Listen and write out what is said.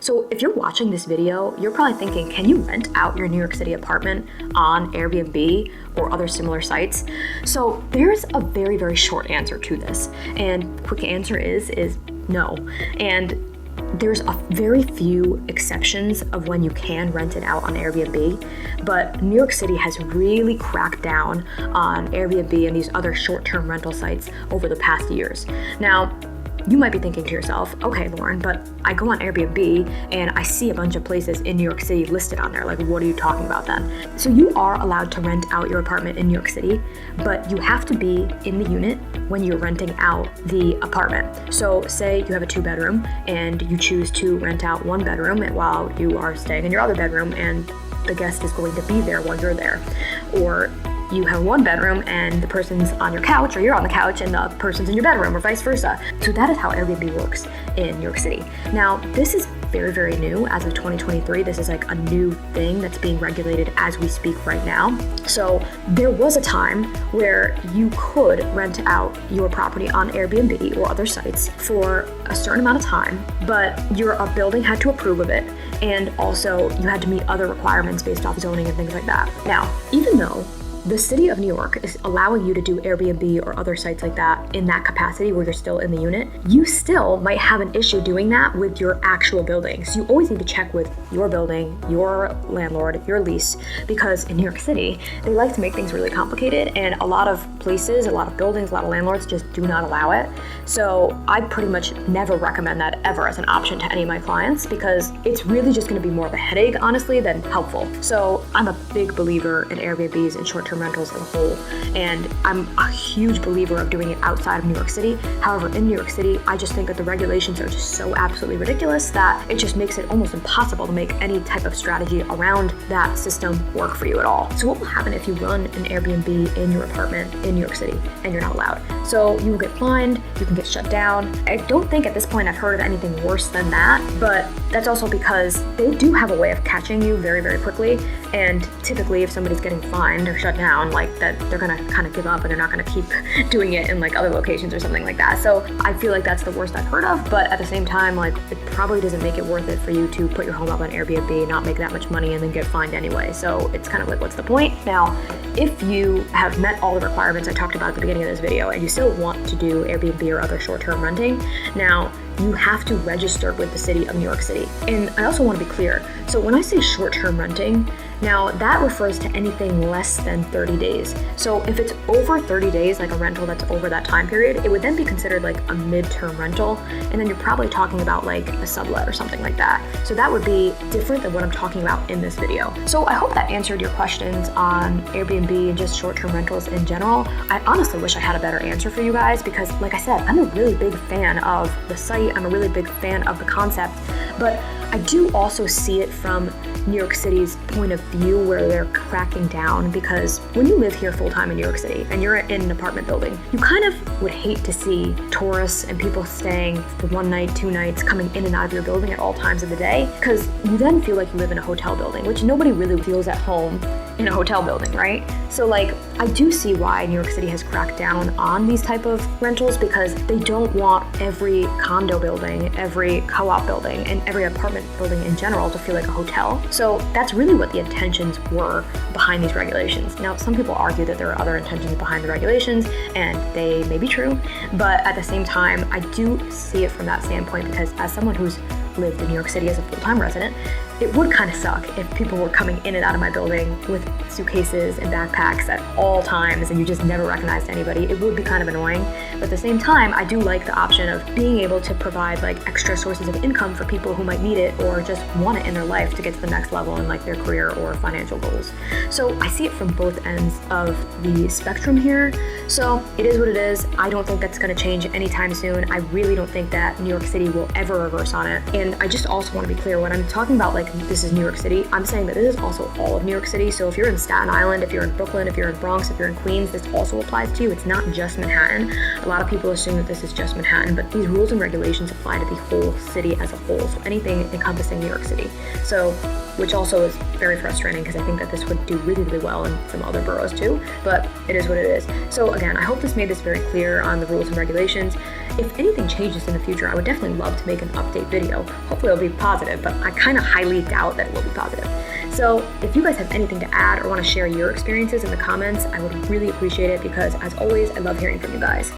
So if you're watching this video, you're probably thinking, can you rent out your New York City apartment on Airbnb or other similar sites? So there's a very, very short answer to this. And quick answer is no. And there's a very few exceptions of when you can rent it out on Airbnb, but New York City has really cracked down on Airbnb and these other short-term rental sites over the past years. Now, you might be thinking to yourself, okay, Lauren, but I go on Airbnb and I see a bunch of places in New York City listed on there. Like, what are you talking about then? So you are allowed to rent out your apartment in New York City, but you have to be in the unit when you're renting out the apartment. So say you have a 2-bedroom and you choose to rent out 1 bedroom while you are staying in your other bedroom and the guest is going to be there while you're there. Or you have 1 bedroom and the person's on your couch, or you're on the couch and the person's in your bedroom, or vice versa. So that is how Airbnb works in New York City. Now, this is very, very new. As of 2023, this is like a new thing that's being regulated as we speak right now. So there was a time where you could rent out your property on Airbnb or other sites for a certain amount of time, but your building had to approve of it, and also you had to meet other requirements based off zoning and things like that. Now, even though the city of New York is allowing you to do Airbnb or other sites like that in that capacity where you're still in the unit, you still might have an issue doing that with your actual building. So you always need to check with your building, your landlord, your lease, because in New York City, they like to make things really complicated, and a lot of places, a lot of buildings, a lot of landlords just do not allow it. So I pretty much never recommend that ever as an option to any of my clients, because it's really just going to be more of a headache, honestly, than helpful. So I'm a big believer in Airbnbs and short-term rentals as a whole, and I'm a huge believer of doing it outside of New York City. However, in New York City, I just think that the regulations are just so absolutely ridiculous that it just makes it almost impossible to make any type of strategy around that system work for you at all. So what will happen if you run an Airbnb in your apartment in New York City and you're not allowed? So you will get fined, you can get shut down. I don't think at this point I've heard of anything worse than that, but that's also because they do have a way of catching you very, very quickly. And typically if somebody's getting fined or shut down like that, they're gonna kind of give up and they're not gonna keep doing it in like other locations or something like that. So I feel like that's the worst I've heard of, but at the same time, like, it probably doesn't make it worth it for you to put your home up on Airbnb, not make that much money, and then get fined anyway. So it's kind of like, what's the point? Now, if you have met all the requirements I talked about at the beginning of this video and you still want to do Airbnb or other short-term renting, now you have to register with the city of New York City. And I also want to be clear. So when I say short-term renting, now that refers to anything less than 30 days. So if it's over 30 days, like a rental that's over that time period, it would then be considered like a mid-term rental. And then you're probably talking about like a sublet or something like that. So that would be different than what I'm talking about in this video. So I hope that answered your questions on Airbnb and just short-term rentals in general. I honestly wish I had a better answer for you guys, because like I said, I'm a really big fan of the site. I'm a really big fan of the concept, but I do also see it from New York City's point of view where they're cracking down, because when you live here full-time in New York City and you're in an apartment building, you kind of would hate to see tourists and people staying for 1 night, 2 nights, coming in and out of your building at all times of the day, because you then feel like you live in a hotel building, which nobody really feels at home in a hotel building, right? So like, I do see why New York City has cracked down on these type of rentals, because they don't want every condo building, every co-op building, and every apartment building in general to feel like a hotel. So that's really what the intentions were behind these regulations. Now, some people argue that there are other intentions behind the regulations, and they may be true, but at the same time, I do see it from that standpoint, because as someone who's lived in New York City as a full-time resident, it would kind of suck if people were coming in and out of my building with suitcases and backpacks at all times and you just never recognized anybody. It would be kind of annoying. But at the same time, I do like the option of being able to provide like extra sources of income for people who might need it or just want it in their life to get to the next level in like their career or financial goals. So I see it from both ends of the spectrum here. So it is what it is. I don't think that's going to change anytime soon. I really don't think that New York City will ever reverse on it. And I just also want to be clear, when I'm talking about like this is New York City, I'm saying that this is also all of New York City. So if you're in Staten Island, if you're in Brooklyn, if you're in Bronx, if you're in Queens, this also applies to you. It's not just Manhattan. A lot of people assume that this is just Manhattan, but these rules and regulations apply to the whole city as a whole. So anything encompassing New York City. So, which also is very frustrating, because I think that this would do really, really well in some other boroughs too, but it is what it is. So again, I hope this made this very clear on the rules and regulations. If anything changes in the future, I would definitely love to make an update video. Hopefully it'll be positive, but I kind of highly doubt that it will be positive. So if you guys have anything to add or want to share your experiences in the comments, I would really appreciate it because, as always, I love hearing from you guys.